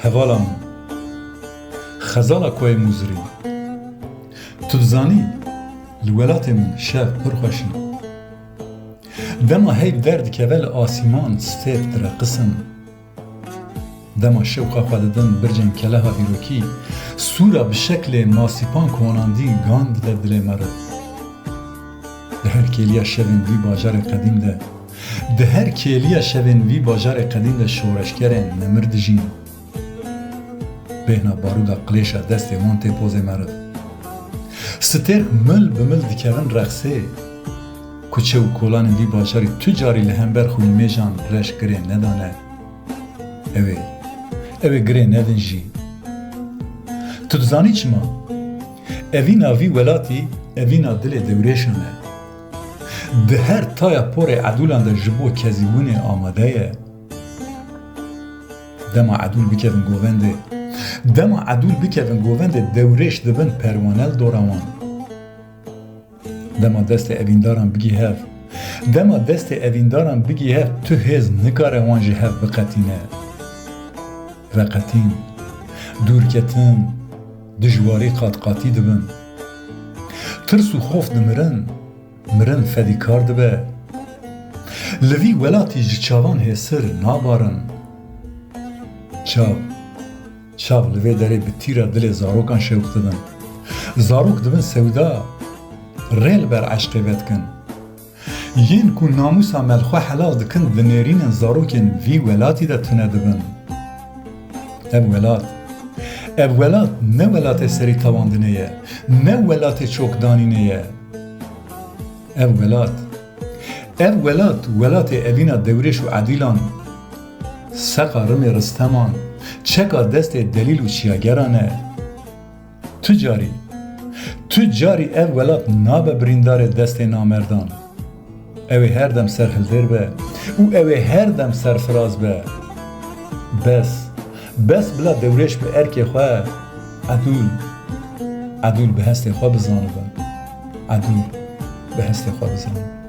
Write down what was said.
هوالا من خزالا کوی موزری تو دزانی الولات من شب پرخوشن دما هیب درد که ول آسیمان ستیت در قسم دما شوقا خوددن برجن کله ها ویروکی سورا به شکل ماسیپان کناندی گاند در دل مرد ده هر کلیا شوین وی باجار قدیم ده ده هر کلیا شوین وی باجار قدیم ده شورشگرن نمرد جین بهنا بارودا قلیشا دست مانتی پوزه مرد ستر مل به مل دیکرن رقصه کوچه و کولان وی باجاری تجاری لهمبر خوی میجان رش گره ندانه اوه گره ندن جی تو دزانی چما؟ اوینا وی ولاتی اوینا دل دوریشانه ده هر تایا پور عدولان ده جبو کزیونه آماده دما عدول بکفن گوونده دما عدول بکفن گوونده دوریش دبن پروانل دوروان دما دست اوینداران بگی هف دما دست اوینداران بگی هف تو هز نکاره وانجی هف بقتینه وقتین دورکتن دجواری قاطقاتی دبن ترس و خوف مرن فدیکار دبه لوی ولاتی جچاوان هسر نابارن چاو لوی داره به تیرا دل زاروکان شوق دبن زاروک دبن سودا ریل بر عشقی بد کن ین کن ناموسا ملخوا حلال دکن دنیرین زاروکن وی ولاتی دا تنه دبن اب ولات نه ولات سری تواندنه یه نه ولات چوکدانینه یه اب ولات اوینا دورش و عدیلان سقا رم رستمان چکا دست دلیل و چیاگرانه تجاری اب ولات ناب بریندار دست نامردان اوی هر دم سرخلدر به او اوی هر دم سرفراز به بس بلا دورش به ارک خواه عدول به هست خواه بزانه عدول به هست خواه بزانه